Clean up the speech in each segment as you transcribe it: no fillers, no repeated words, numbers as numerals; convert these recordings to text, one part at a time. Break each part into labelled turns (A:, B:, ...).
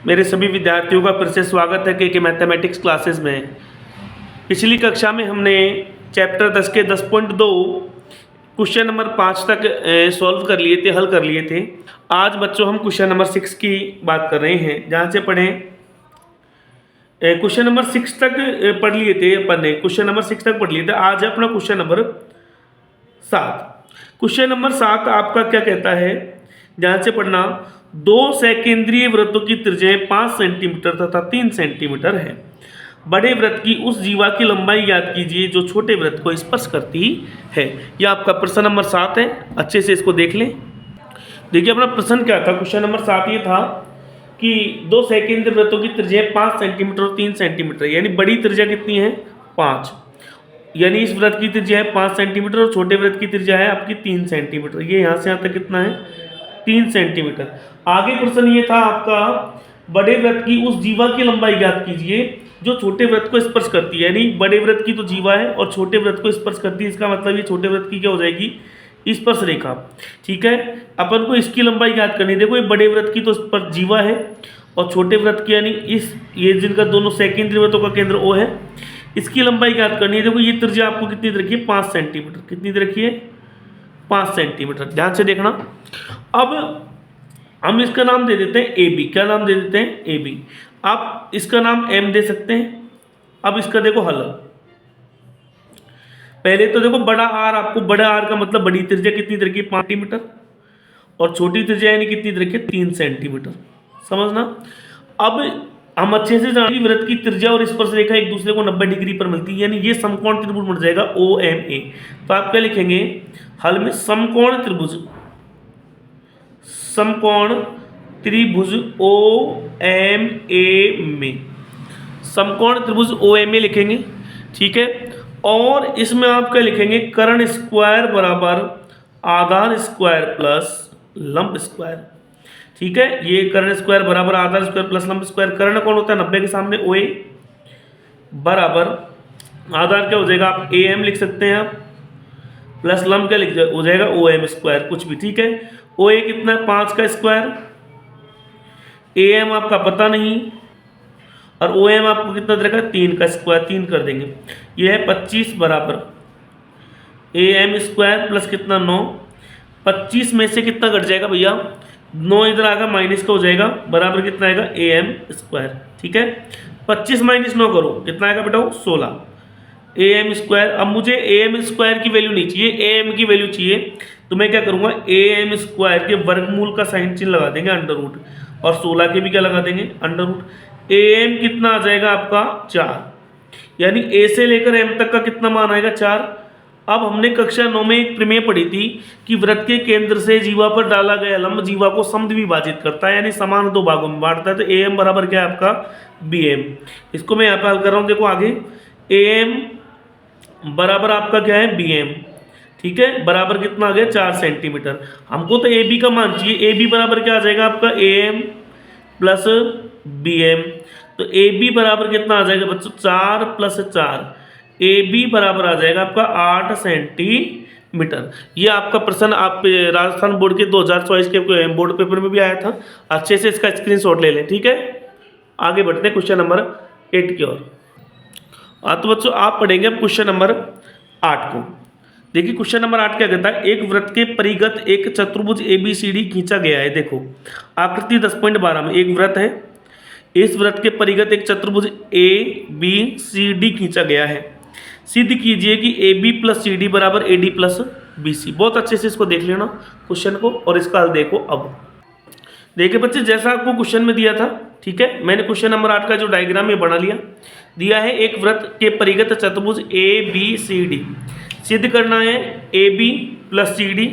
A: मेरे सभी विद्यार्थियों का फिर से स्वागत है के मैथमेटिक्स क्लासेस में। पिछली कक्षा में हमने चैप्टर 10 के 10.2 क्वेश्चन नंबर 5 तक सॉल्व कर लिए थे, हल कर लिए थे। आज बच्चों हम क्वेश्चन नंबर 6 की बात कर रहे हैं। जहाँ से पढ़ें क्वेश्चन नंबर 6 तक पढ़ लिए थे अपन ने, क्वेश्चन नंबर 6 तक पढ़ लिए थे। आज है अपना क्वेश्चन नंबर 7। क्वेश्चन नंबर 7 आपका क्या कहता है, ध्यान से पढ़ना। दो सकेंद्रीय वृत्तों की त्रिज्याएं 5 सेंटीमीटर तथा 3 सेंटीमीटर है। बड़े वृत्त की उस जीवा की लंबाई याद कीजिए जो छोटे वृत्त को स्पर्श करती है। यह आपका प्रश्न नंबर 7 है, अच्छे से इसको देख लें। देखिए अपना प्रश्न क्या था, क्वेश्चन नंबर 7 ये था कि दो सकेंद्रीय वृत्तों की त्रिज्याएं 5 सेंटीमीटर और 3 सेंटीमीटर, यानी बड़ी त्रिज्या कितनी है 5, यानी इस वृत्त की त्रिज्या है 5 सेंटीमीटर और छोटे वृत्त की त्रिज्या है आपकी 3 सेंटीमीटर। ये यहाँ से यहाँ तक कितना है 3 सेंटीमीटर। आगे प्रश्न ये था आपका, बड़े वृत्त की उस जीवा की लंबाई याद कीजिए जो छोटे वृत्त को स्पर्श करती है। यानी बड़े वृत्त की तो जीवा है और छोटे वृत्त को स्पर्श करती है, इसका मतलब ये छोटे वृत्त की क्या हो जाएगी स्पर्श रेखा। ठीक है, अपन को इसकी लंबाई याद करनी है। देखो ये बड़े वृत्त की तो जीवा है और छोटे वृत्त की यानी ये जिनका दोनों सेकेंडरी वृत्तों का केंद्र ओ है, इसकी लंबाई याद करनी है। देखो ये त्रिज्या आपको कितनी दे रखी है 5 सेंटीमीटर, कितनी दे रखी है 5 सेंटीमीटर। ध्यान से देखना। अब हम इसका नाम दे देते हैं ए बी। क्या नाम दे देते हैं ए बी। आप इसका नाम एम दे सकते हैं। अब इसका देखो हल। पहले तो देखो बड़ा आर, आपको बड़ा आर का मतलब बड़ी त्रिज्या कितनी दे रखी है 5 सेंटीमीटर और छोटी त्रिज्या यानी कितनी दे रखी है 3 सेंटीमीटर। समझना। अब हम अच्छे से जानेंगे वृत्त की त्रिज्या और स्पर्श रेखा एक दूसरे को 90 डिग्री पर मिलती है, यानी ये समकोण त्रिभुज बन जाएगा ओ एम ए। तो आप क्या लिखेंगे हल में, समकोण त्रिभुज ओ एम ए में, समकोण त्रिभुज ओ एम ए लिखेंगे। ठीक है, और इसमें आप क्या लिखेंगे, कर्ण स्क्वायर बराबर आधार स्क्वायर प्लस लंब स्क्वायर। ठीक है, ये कर्ण स्क्वायर बराबर आधार स्क्वायर प्लस लंब स्क्वायर। कर्ण कौन होता है 90 के सामने ओ ए, बराबर आधार क्या हो जाएगा आप ए एम लिख सकते हैं आप, प्लस लंब क्या लिख हो जाएगा ओ एम स्क्वायर, कुछ भी। ठीक है, ओ ए कितना है 5 का स्क्वायर, ए एम आपका पता नहीं, और ओ एम आपको कितना दे रखा है 3 का स्क्वायर, 3 कर देंगे। ये है 25 बराबर ए एम स्क्वायर प्लस कितना 9। 25 में से कितना घट जाएगा भैया 9 इधर आएगा माइनस का हो जाएगा, बराबर कितना आएगा ए एम स्क्वायर। ठीक है, 25 माइनस 9 करो कितना आएगा बेटा 16 ए एम स्क्वायर। अब मुझे ए एम स्क्वायर की वैल्यू नहीं चाहिए, ए एम की वैल्यू चाहिए। तो मैं क्या करूँगा ए एम स्क्वायर के वर्गमूल का साइन चिन्ह लगा देंगे अंडर रूट, और 16 के भी क्या लगा देंगे अंडर रूट। ए एम कितना आ जाएगा आपका 4, यानी ए से लेकर एम तक का कितना मान आएगा 4। अब हमने कक्षा 9 में एक प्रमेय पढ़ी थी कि वृत्त के केंद्र से जीवा पर डाला गया लंब जीवा को समद्विभाजित करता है, यानी समान 2 भागों में बांटता है। तो ए एम बराबर क्या है आपका बी एम। इसको मैं यहाँ पे हल कर रहा हूँ। देखो आगे ए एम बराबर आपका क्या है बी एम। ठीक है, बराबर कितना आ गया 4 सेंटीमीटर। हमको तो ए बी का मान चाहिए। ए बी बराबर क्या आ जाएगा आपका A M plus B M. तो ए बी बराबर कितना आ जाएगा बच्चों 4 प्लस 4, ए बी बराबर आ जाएगा आपका 8 सेंटीमीटर। ये आपका प्रश्न आप राजस्थान बोर्ड के 2024 के बोर्ड पेपर में भी आया था। अच्छे से इसका स्क्रीनशॉट ले लें। ठीक है, आगे बढ़ते हैं क्वेश्चन नंबर 8 की ओर। तो बच्चों आप पढ़ेंगे अब क्वेश्चन नंबर 8 को। देखिए क्वेश्चन नंबर 8 क्या कहता है, एक वृत्त के परिगत एक चतुर्भुज ABCD खींचा गया है। देखो आकृति 10.12 में एक वृत्त है, इस वृत्त के परिगत एक चतुर्भुज ABCD खींचा गया है। सिद्ध कीजिए कि AB प्लस CD बराबर AD प्लस BC। बहुत अच्छे से इसको देख लेना क्वेश्चन को, और इसका हल देखो। अब देखिए बच्चे जैसा आपको क्वेश्चन में दिया था, ठीक है, मैंने क्वेश्चन नंबर 8 का जो डायग्राम में बना लिया। दिया है एक वृत्त के परिगत चतुर्भुज ABCD, सिद्ध करना है AB प्लस CD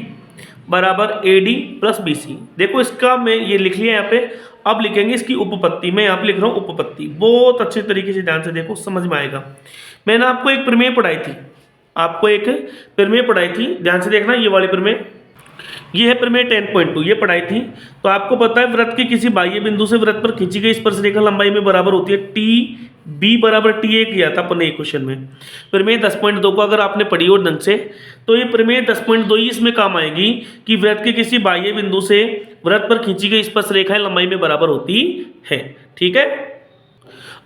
A: बराबर AD प्लस BC। देखो इसका मैं ये लिख लिया यहाँ पे। अब लिखेंगे इसकी उपपत्ति। मैं यहाँ पे लिख रहा हूँ उपपत्ति। बहुत अच्छे तरीके से ध्यान से देखो, समझ में आएगा। मैंने आपको एक प्रमेय पढ़ाई थी, ध्यान से देखना। ये वाली प्रमेय, ये है प्रमेय 10.2, ये पढ़ाई थी। तो आपको पता है वृत्त के किसी बाह्य बिंदु से वृत्त पर खींची गई स्पर्श रेखा लंबाई में बराबर होती है टी बी बराबर टी ए किया था अपन ने क्वेश्चन में। प्रमेय 10.2 को अगर आपने पढ़ी हो ढंग से तो ये प्रमेय 10.2 ही इसमें काम आएगी कि वृत्त के किसी बाह्य बिंदु से वृत्त पर खींची गई स्पर्श रेखाएं लंबाई में बराबर होती है। ठीक है,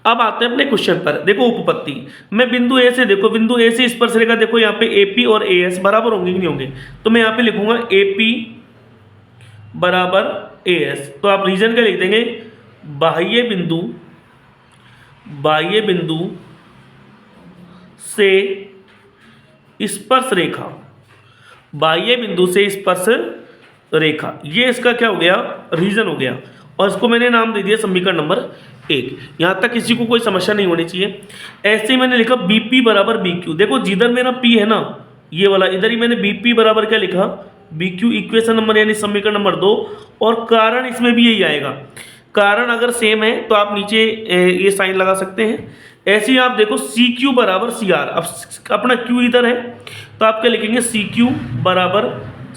A: अब आते हैं अपने क्वेश्चन पर। देखो उपपत्ति, मैं बिंदु ए से, देखो बिंदु ए से स्पर्श रेखा, देखो यहाँ पे एपी और एएस बराबर होंगे कि नहीं होंगे, तो मैं यहाँ पे लिखूंगा एपी बराबर एएस। तो आप रीजन क्या लिख देंगे, बाह्य बिंदु से स्पर्श रेखा, बाह्य बिंदु से स्पर्श रेखा, ये इसका क्या हो गया, रीजन हो गया। और इसको मैंने नाम दे दिया समीकरण नंबर 1। यहाँ तक किसी को कोई समस्या नहीं होनी चाहिए। ऐसे ही मैंने लिखा बीपी बराबर बीक्यू, देखो जिधर मेरा पी है ना ये वाला, इधर ही मैंने बीपी बराबर क्या लिखा, बीक्यू, इक्वेशन नंबर यानी समीकरण नंबर 2। और कारण इसमें भी यही आएगा, कारण अगर सेम है तो आप नीचे ये साइन लगा सकते हैं। ऐसे ही आप देखो सी क्यू बराबर सी आर, अब अपना क्यू इधर है तो आप क्या लिखेंगे, सी क्यू बराबर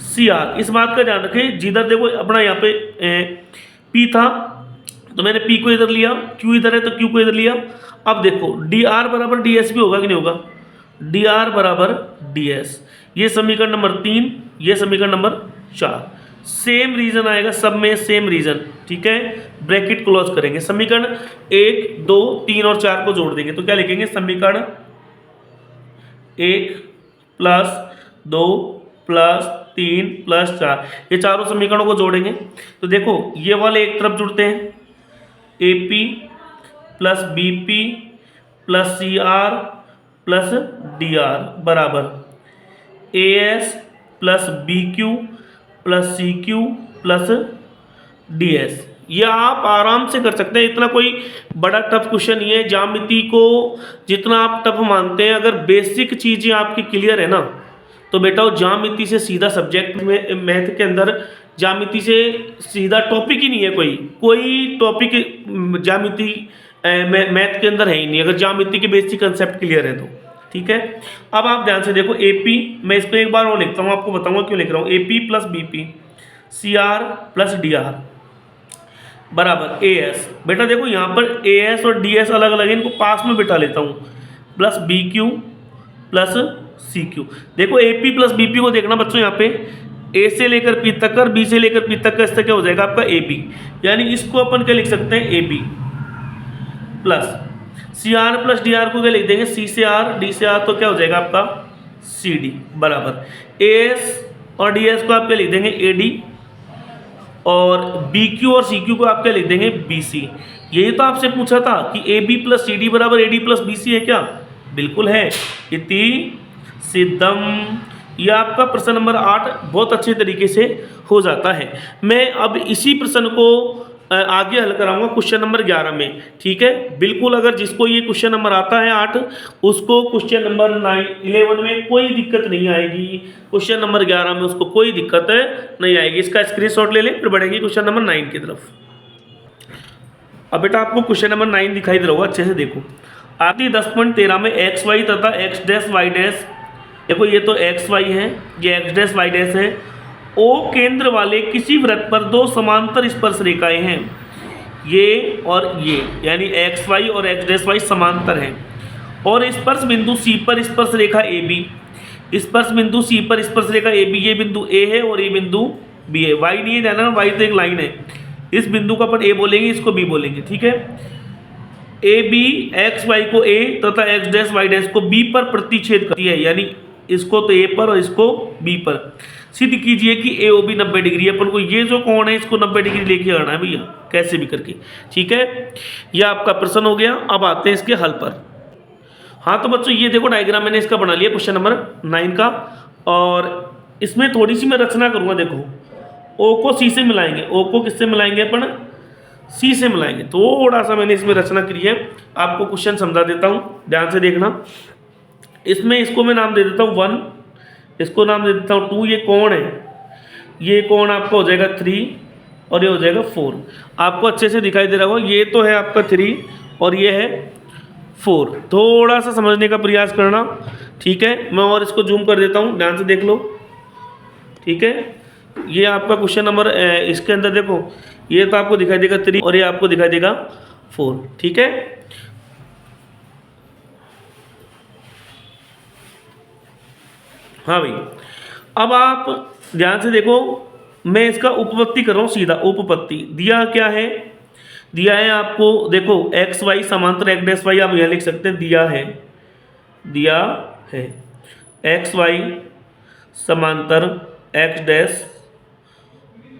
A: सी आर। इस बात का ध्यान रखें, जिधर देखो अपना यहाँ पे पी था तो मैंने पी को इधर लिया, क्यू इधर है तो क्यू को इधर लिया। अब देखो डी आर बराबर डी एस भी होगा कि नहीं होगा, डी आर बराबर डी एस, ये समीकरण नंबर 3, ये समीकरण नंबर 4। सेम रीजन आएगा सब में, सेम रीजन। ठीक है, ब्रैकेट क्लोज करेंगे, समीकरण 1, 2, 3 और 4 को जोड़ देंगे तो क्या लिखेंगे, समीकरण 1 प्लस 2 प्लस 3 प्लस 4, ये चारों समीकरणों को जोड़ेंगे तो देखो ये वाले एक तरफ जुड़ते हैं, A P plus B P plus C R plus D R बराबर A S plus B Q plus C Q plus D S. ये आप आराम से कर सकते हैं, इतना कोई बड़ा टफ क्वेश्चन नहीं है। ज्यामिति को जितना आप टफ मानते हैं, अगर बेसिक चीज़ें आपकी क्लियर है ना तो बेटा वो ज्यामिति से सीधा सब्जेक्ट में, मैथ के अंदर ज्यामिति से सीधा टॉपिक ही नहीं है, कोई टॉपिक ज्यामिति मैथ के अंदर है ही नहीं, अगर ज्यामिति के बेसिक कंसेप्ट क्लियर है तो। ठीक है, अब आप ध्यान से देखो एपी, मैं इसको एक बार और लिखता हूँ, आपको बताऊंगा क्यों लिख रहा हूँ। AP plus BP C R plus D R बराबर ए एस। बेटा देखो यहाँ पर ए एस और डी एस अलग अलग है, इनको पास में बिठा लेता हूँ, plus B Q plus C Q. देखो A P plus B P को देखना बच्चों, यहाँ पे ए से लेकर पी तक और बी से लेकर पी तक का इससे क्या हो जाएगा आपका ए बी, यानी इसको अपन क्या लिख सकते हैं, A B plus C R plus D R को क्या लिख देंगे, सी से आर डी से आर, तो क्या हो जाएगा आपका सी डी बराबर ए एस और डी एस को आप क्या लिख देंगे, ए डी, और बी क्यू और सी क्यू को आप क्या लिख देंगे, बी सी। यही तो आपसे पूछा था कि A B plus C D बराबर A D plus B C है क्या, बिल्कुल है, इति सिद्धम। यह आपका प्रश्न नंबर 8 बहुत अच्छे तरीके से हो जाता है। मैं अब इसी प्रश्न को आगे हल कराऊंगा क्वेश्चन नंबर 11 में। ठीक है, बिल्कुल अगर जिसको ये क्वेश्चन नंबर आता है 8, उसको क्वेश्चन नंबर 11 में कोई दिक्कत नहीं आएगी, क्वेश्चन नंबर 11 में उसको कोई दिक्कत नहीं आएगी। इसका स्क्रीनशॉट ले लें, फिर बढ़ेंगे क्वेश्चन नंबर 9 की तरफ। अब बेटा आपको क्वेश्चन नंबर 9 दिखाई दे रहा होगा, अच्छे से देखो। आती 10.13 में एक्स वाई तथा एक्स डैश वाई डैश, देखो ये तो एक्स वाई है, ये एक्स डैश वाई डैश है, ओ केंद्र वाले किसी वृत्त पर दो समांतर स्पर्श रेखाएं हैं, ये और ये, यानी एक्स वाई और एक्स डैश वाई समांतर हैं, और स्पर्श बिंदु सी पर स्पर्श रेखा ए बी, स्पर्श बिंदु सी पर स्पर्श रेखा ए बी, ये बिंदु ए है और ये बिंदु बी है, वाई नहीं है जाना, वाई तो एक लाइन है, इस बिंदु को अपन ए बोलेंगे, इसको बी बोलेंगे। ठीक है, ए बी एक्स वाई को ए तथा एक्स डैश वाई डैश को बी पर प्रतिच्छेद करती है, यानी इसको तो ए पर और इसको बी पर। सिद्ध कीजिए कि ए ओ बी 90 डिग्री है, अपन को ये जो कोण है इसको 90 डिग्री लेके आना है भैया, कैसे भी करके। ठीक है, यह आपका प्रश्न हो गया। अब आते हैं इसके हल पर। हाँ तो बच्चों ये देखो डायग्राम मैंने इसका बना लिया क्वेश्चन नंबर 9 का, और इसमें थोड़ी सी मैं रचना करूँगा। देखो ओ को सी से मिलाएंगे, ओ को किससे मिलाएंगे अपन, सी से मिलाएंगे, थोड़ा सा मैंने इसमें रचना की है, आपको क्वेश्चन समझा देता हूँ, ध्यान से देखना। इसमें इसको मैं नाम दे देता हूँ 1, इसको नाम दे देता हूँ 2, ये कोण है, ये कोण आपका हो जाएगा 3 और ये हो जाएगा 4। आपको अच्छे से दिखाई दे रहा होगा, ये तो है आपका 3 और ये है 4। थोड़ा सा समझने का प्रयास करना। ठीक है, मैं और इसको जूम कर देता हूँ, ध्यान से देख लो। ठीक है, ये आपका क्वेश्चन नंबर, इसके अंदर देखो ये तो आपको दिखाई देगा 3 और ये आपको दिखाई देगा 4। ठीक है, हाँ भाई, अब आप ध्यान से देखो, मैं इसका उपपत्ति कर रहा हूँ सीधा, उपपत्ति दिया क्या है, दिया है आपको देखो एक्स वाई समांतर एक्स डैश वाई, आप यहाँ लिख सकते हैं दिया है एक्स वाई समांतर एक्स डैश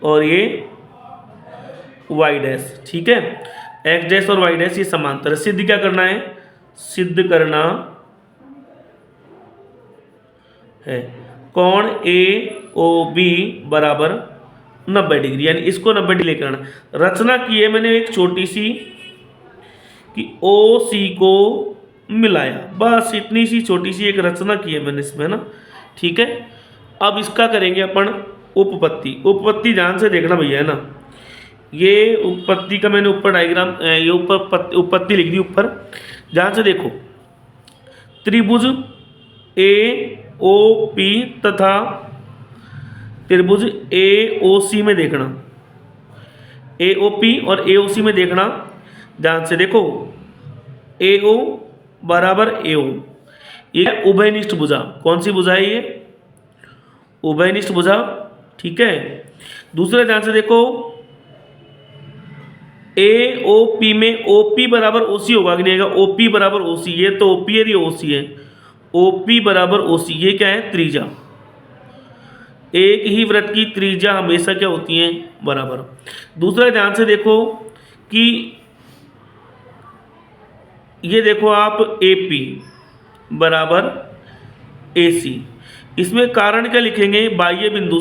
A: और ये वाई डैश, ठीक है, एक्स डैश और वाई डैश ये समांतर है। सिद्ध क्या करना है, सिद्ध करना है कोण ए ओ बी बराबर 90 डिग्री, यानी इसको 90 डिग्री लेकर आना। रचना की है मैंने एक छोटी सी कि ओ सी को मिलाया, बस इतनी सी छोटी सी एक रचना की है मैंने इसमें ना, ठीक है। अब इसका करेंगे अपन उपपत्ति। उपपत्ति ध्यान से देखना भैया है ना, ये उपपत्ति का मैंने ऊपर डायग्राम ये ऊपर उपपत्ति लिख दी ऊपर, ध्यान से देखो। त्रिभुज ए ओ पी तथा त्रिभुज ए ओ सी में देखना, ए ओ पी और ए ओ सी में देखना, ध्यान से देखो। ए ओ बराबर ए ओ, ये उभयनिष्ठ भुजा, कौन सी भुजा है ये, उभयनिष्ठ भुजा, ठीक है। दूसरे ध्यान से देखो, ए ओ पी में ओ पी बराबर ओ सी होगा कि नहीं आएगा, ओ पी बराबर ओ सी, ये तो ओ पी है ये ओ सी है, ओ पी बराबर ओ सी, ये क्या है त्रिज्या। एक ही वृत्त की त्रिज्या हमेशा क्या होती है, बराबर। दूसरा ध्यान से देखो कि ये देखो आप ए पी बराबर ए सी, इसमें कारण क्या लिखेंगे, बाह्य बिंदु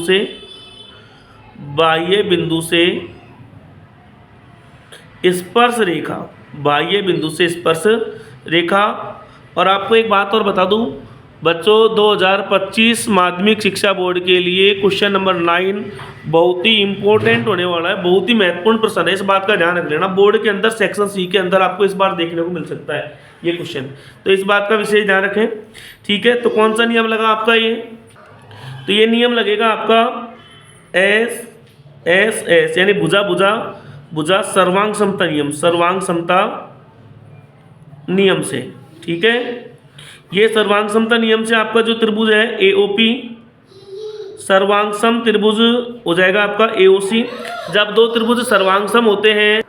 A: से स्पर्श रेखा, बाह्य बिंदु से स्पर्श रेखा। और आपको एक बात और बता दूं बच्चों, 2025 माध्यमिक शिक्षा बोर्ड के लिए क्वेश्चन नंबर 9 बहुत ही इंपॉर्टेंट होने वाला है, बहुत ही महत्वपूर्ण प्रश्न है, इस बात का ध्यान रख लेना। बोर्ड के अंदर सेक्शन सी के अंदर आपको इस बार देखने को मिल सकता है ये क्वेश्चन, तो इस बात का विशेष ध्यान रखें, ठीक है। तो कौन सा नियम लगा आपका ये, तो ये नियम लगेगा आपका एस एस एस, यानी भुजा सर्वांग समता नियम, सर्वांग समता नियम से, ठीक है। ये सर्वांग समता नियम से आपका जो त्रिभुज है एओपी सर्वांग सम त्रिभुज हो जाएगा आपका एओसी। जब दो त्रिभुज सर्वांग सम होते हैं,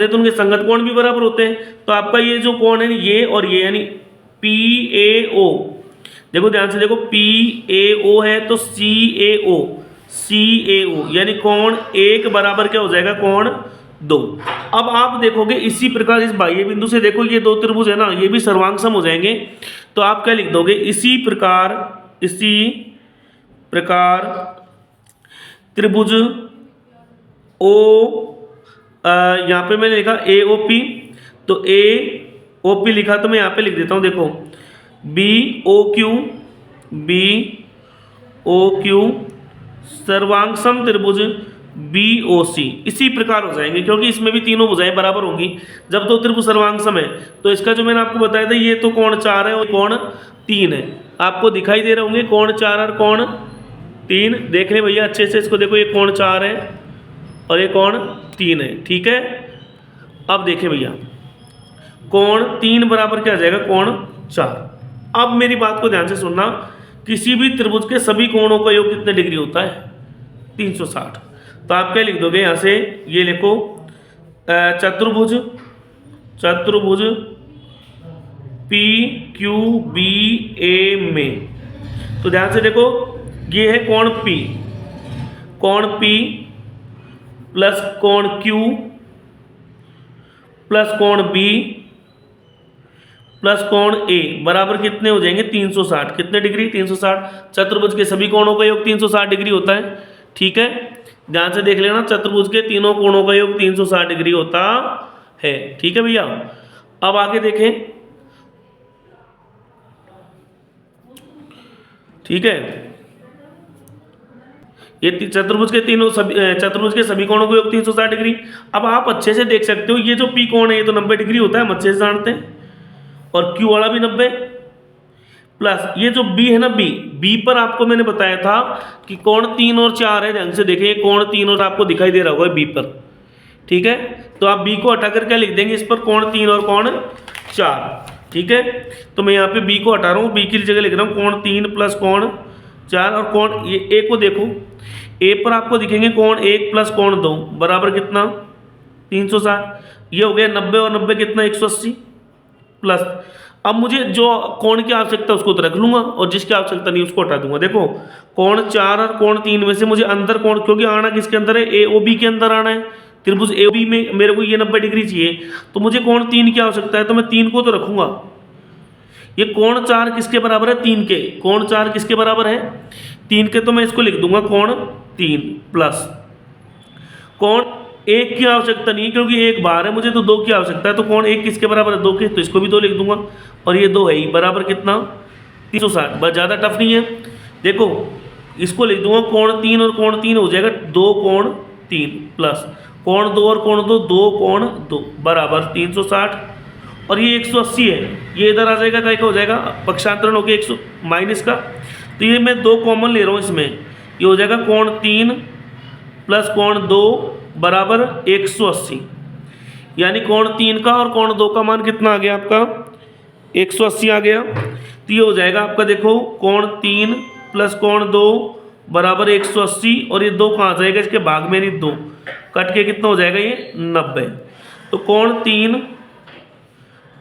A: तो उनके संगत कोण भी बराबर होते हैं। तो आपका ये जो कोण है ये और ये, यानी पी ए ओ, देखो ध्यान से देखो, पी ए ओ है तो सी ए ओ यानी कोण एक बराबर क्या हो जाएगा, कोण 2। अब आप देखोगे इसी प्रकार इस बाह्य बिंदु से देखो ये दो त्रिभुज है ना, ये भी सर्वांग सम हो जाएंगे। तो आप क्या लिख दोगे, इसी प्रकार त्रिभुज ओ, यहाँ पे मैंने लिखा ए ओ पी, तो ए ओ पी लिखा तो मैं यहाँ पे लिख देता हूँ, देखो बी ओ क्यू सर्वांग सम त्रिभुज बी ओ सी, इसी प्रकार हो जाएंगे, क्योंकि इसमें भी तीनों भुजाएं बराबर होंगी जब दो त्रिभुज सर्वांग सम है। तो इसका जो मैंने आपको बताया था, ये तो कोण 4 है और कोण 3 है, आपको दिखाई दे रहे होंगे कोण 4 और कोण 3। देख ले भैया अच्छे से इसको देखो, ये कोण 4 है और ये कोण 3 है, ठीक है। अब देखें भैया कोण 3 बराबर क्या आ जाएगा, कोण 4। अब मेरी बात को ध्यान से सुनना, किसी भी त्रिभुज के सभी कोणों का योग कितने डिग्री होता है, 360। तो आप क्या लिख दोगे यहाँ से, ये लिखो चतुर्भुज पी क्यू बी ए में। तो ध्यान से देखो, ये है कोण P प्लस कोण Q प्लस कोण B प्लस कोण A बराबर कितने हो जाएंगे, 360। कितने डिग्री, 360। चतुर्भुज के सभी कोणों का योग 360 डिग्री होता है, ठीक है। ध्यान से देख लेना, चतुर्भुज के तीनों कोणों का योग 360 डिग्री होता है, ठीक है भैया। अब आगे देखें, ठीक है, ये चतुर्भुज के सभी कोणों का योग 360 डिग्री। अब आप अच्छे से देख सकते हो, ये जो पी कोण है ये तो 90 डिग्री होता है, हम अच्छे से जानते हैं, और क्यू वाला भी 90 प्लस ये जो बी है ना, बी पर आपको मैंने बताया था कि कोण 3 और 4 है। ढंग से देखिए, कोण 3 और आपको दिखाई दे रहा होगा बी पर, ठीक है। तो आप बी को हटाकर क्या लिख देंगे, इस पर कोण 3 और कोण 4, ठीक है। तो मैं यहाँ पे बी को हटा रहा हूँ, बी की जगह लिख रहा हूँ कोण 3 प्लस कोण 4 और कोण ये ए को देखो, ए पर आपको दिखेंगे कोण 1 प्लस कोण 2 बराबर कितना 360। ये हो गया 90 और 90 कितना 180 प्लस। अब मुझे जो कोण की आवश्यकता उसको तो रख लूंगा और जिसकी आवश्यकता नहीं उसको हटा दूंगा। देखो कोण 4 और कोण 3 में से मुझे अंदर कोण, क्योंकि आना किसके अंदर है, ए ओ बी के अंदर आना है। त्रिभुज ए ओ बी में मेरे को ये 90 डिग्री चाहिए, तो मुझे कोण 3 की आवश्यकता है, तो मैं 3 को तो रखूंगा। ये कोण 4 किसके बराबर है, 3 के। कोण 4 किसके बराबर है, 3 के, तो मैं इसको लिख दूंगा कोण 3 प्लस कोण 1 की आवश्यकता नहीं क्योंकि 1 बाहर है, मुझे तो 2 की आवश्यकता है, तो कोण 1 किसके बराबर है, 2 के, तो इसको भी 2 लिख दूंगा। और ये 2 है ही, बराबर कितना 360। बस ज़्यादा टफ नहीं है। देखो इसको लिख दूंगा कोण 3 और कोण 3 हो जाएगा 2 कोण 3 प्लस कोण 2 और कोण 2 2 कोण 2 बराबर 360। और ये 180 है, ये इधर आ जाएगा, क्या हो जाएगा पक्षांतरण हो गया 100 माइनस का, तो ये मैं 2 कॉमन ले रहा हूँ इसमें, ये हो जाएगा कोण 3 प्लस कोण 2 बराबर 180। यानी कोण 3 का और कोण 2 का मान कितना आ गया आपका 180 आ गया। तो ये हो जाएगा आपका, देखो कोण 3 प्लस कोण 2 बराबर 180 और ये 2 कहाँ जाएगा, इसके भाग में नहीं 2 कट के कितना हो जाएगा ये 90। तो कोण 3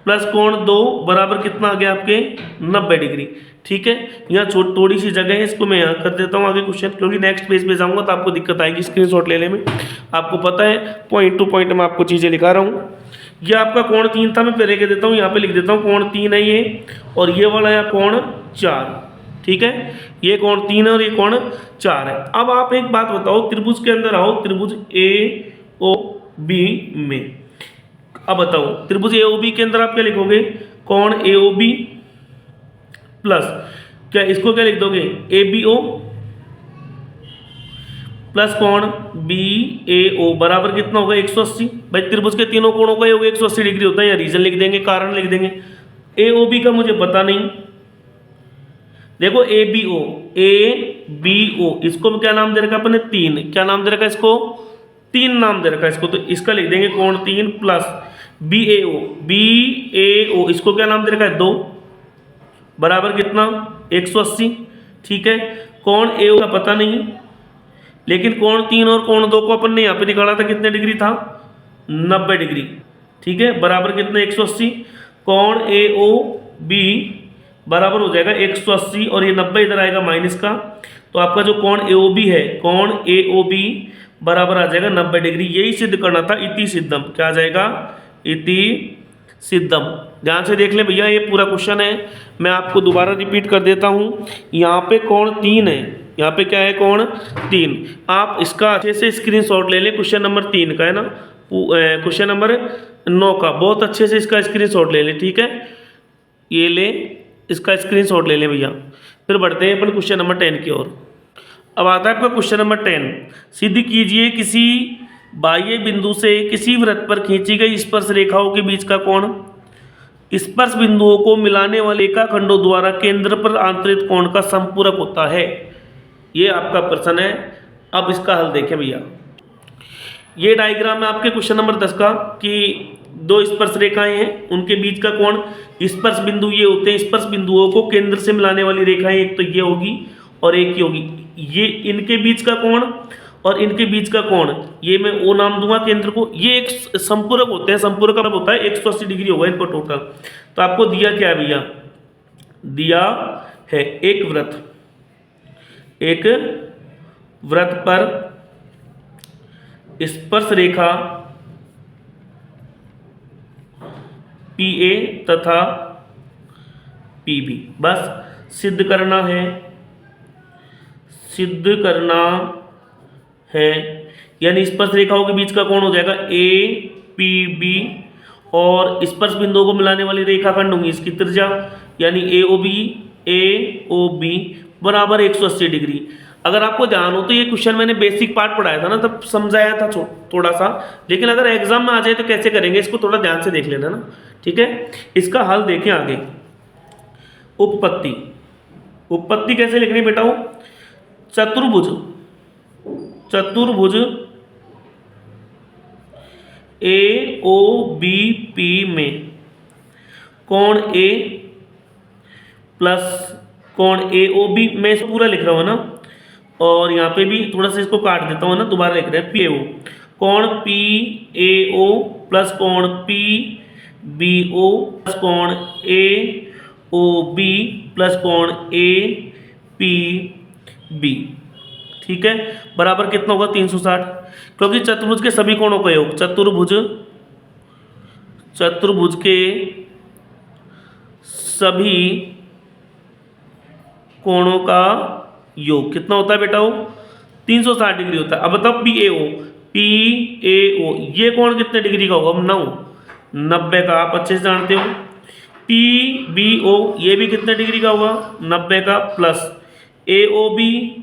A: प्लस कोण 2 बराबर कितना आ गया आपके 90 डिग्री। ठीक है, यहाँ थोड़ी सी जगह है, इसको मैं यहाँ कर देता हूँ आगे क्वेश्चन, क्योंकि नेक्स्ट पेज पे जाऊँगा तो आपको दिक्कत आएगी स्क्रीनशॉट लेने में। आपको पता है पॉइंट टू पॉइंट मैं आपको चीज़ें लिखा रहा हूँ। ये आपका कोण 3 था, मैं पहले के देता हूँ, यहाँ पे लिख देता हूँ कोण 3 है ये, और ये वाला है कोण 4। ठीक है, ये कोण 3 है और ये कोण 4 है। अब आप एक बात बताओ, त्रिभुज के अंदर आओ, त्रिभुज ए ओ बी में। अब बताओ त्रिभुज ए ओ बी के अंदर आप क्या लिखोगे, कोण ए ओ बी प्लस क्या, इसको क्या लिख दोगे ए बी ओ प्लस कोण बी ए ओ बराबर कितना होगा 180। भाई त्रिभुज के तीनों कोणों का योग 180 डिग्री होता है, या रीजन लिख देंगे, कारण लिख देंगे। ए ओ बी का मुझे पता नहीं, देखो ए बी ओ इसको क्या नाम दे रखा अपने 3, क्या नाम दे रखा इसको 3 नाम दे रखा इसको, तो इसका लिख देंगे कोण 3 प्लस बी ए ओ इसको क्या नाम दे रखा है 2 बराबर कितना 180। ठीक है, कोण ए ओ का पता नहीं, लेकिन कोण 3 और कोण 2 को अपन ने यहाँ पे निकाला था, कितने डिग्री था 90 डिग्री। ठीक है, बराबर कितना 180। कोण ए ओ बी बराबर हो जाएगा 180 और ये 90 इधर आएगा माइनस का, तो आपका जो कोण ए ओ बी है, कोण ए ओ बी बराबर आ जाएगा 90 डिग्री। यही सिद्ध करना था, इति सिद्धम, क्या आ जाएगा इति सिद्धम। ध्यान से देख ले भैया, ये पूरा क्वेश्चन है, मैं आपको दोबारा रिपीट कर देता हूँ। यहाँ पे कोण 3 है, यहाँ पे क्या है कोण 3। आप इसका अच्छे से स्क्रीनशॉट ले लें, क्वेश्चन नंबर 3 का है ना, क्वेश्चन नंबर 9 का, बहुत अच्छे से इसका स्क्रीनशॉट ले लें। ठीक है, ये ले, इसका स्क्रीनशॉट ले लें भैया। फिर बढ़ते हैं अपन क्वेश्चन नंबर 10 की ओर। अब आता है आपका क्वेश्चन नंबर 10। सिद्ध कीजिए किसी बाह्य बिंदु से किसी वृत्त पर खींची गई स्पर्श रेखाओं के बीच का कोण स्पर्श बिंदुओं को मिलाने वाले रेखाखंडों द्वारा केंद्र पर आंतरिक कोण का संपूरक होता है। ये आपका प्रश्न है। अब इसका हल देखें भैया, ये डायग्राम है आपके क्वेश्चन नंबर 10 का, कि 2 स्पर्श रेखाएं हैं, उनके बीच का कोण, स्पर्श बिंदु ये होते हैं, स्पर्श बिंदुओं को केंद्र से मिलाने वाली रेखाएं, एक तो ये होगी और एक ये होगी। ये इनके बीच का कोण और इनके बीच का कोण, ये मैं ओ नाम दूंगा केंद्र को। ये एक संपूरक होते हैं, संपूरक का होता है 180 डिग्री होगा इनको टोटल। तो आपको दिया क्या है भैया, दिया है एक वृत्त पर स्पर्श रेखा PA तथा PB। बस सिद्ध करना है, यानी स्पर्श रेखाओं के बीच का कोण हो जाएगा APB, और स्पर्श बिंदुओं को मिलाने वाली रेखाखंड होंगी इसकी त्रिज्या, यानी AOB बराबर 180 डिग्री। अगर आपको ध्यान हो तो ये क्वेश्चन मैंने बेसिक पार्ट पढ़ाया था ना, तब समझाया था थोड़ा सा, लेकिन अगर एग्जाम में आ जाए तो कैसे करेंगे, इसको थोड़ा ध्यान से देख लेना ना। ठीक है, इसका हल देखें आगे। उत्पत्ति कैसे लिखनी बेटा हो, चतुर्भुज AOBP में कोण A प्लस कोण ए ओ बी, मैं इसको पूरा लिख रहा हूँ ना, और यहाँ पे भी थोड़ा सा इसको काट देता हूँ ना, दोबारा लिख रहे हैं पी ए ओ, कोण पी ए ओ प्लस कोण पी बी ओ प्लस कोण ए ओ बी प्लस कोण ए पी बी, ठीक है, बराबर कितना होगा 360, क्योंकि चतुर्भुज के सभी कोणों का योग, चतुर्भुज के सभी कोणों का योग कितना होता है बेटा, वो 360 डिग्री होता है। अब बताओ पी ए ओ ये कोण कितने डिग्री का होगा, 90 का, आप अच्छे से जानते हो। पी बी ओ ये भी कितने डिग्री का होगा, 90 का, plus A O B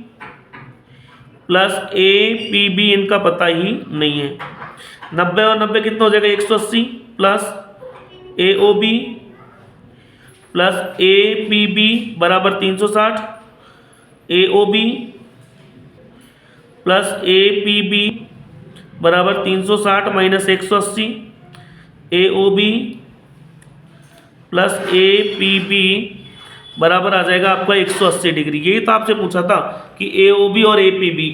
A: plus A P B इनका पता ही नहीं है, 90 और 90 कितना हो जाएगा 180, plus A O B plus A P B बराबर 360, A O B plus A P B बराबर 360 minus 180, A O B plus A P B बराबर आ जाएगा आपका 180 डिग्री। यही तो आपसे पूछा था कि ए ओ बी और ए पी बी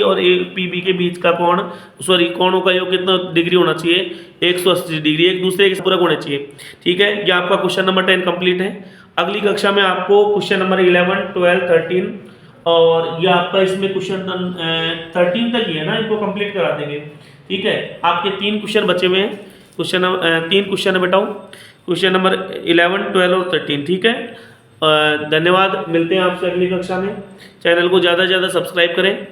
A: और ए पी बी के बीच का कोण, सॉरी कोणों का योग कितना डिग्री होना चाहिए, 180 डिग्री, एक दूसरे के पूरक होने चाहिए, ठीक है। ये आपका क्वेश्चन नंबर 10 कंप्लीट है। अगली कक्षा में आपको क्वेश्चन नंबर 11, 12, 13 और ये आपका इसमें क्वेश्चन 13 तक ही है ना, इनको कंप्लीट करा देंगे, ठीक है। आपके 3 क्वेश्चन बचे हुए हैं, 3 क्वेश्चन है बेटाओ, क्वेश्चन नंबर 11, 12 और 13, ठीक है। धन्यवाद, मिलते हैं आपसे अगली कक्षा में। चैनल को ज़्यादा से ज़्यादा सब्सक्राइब करें।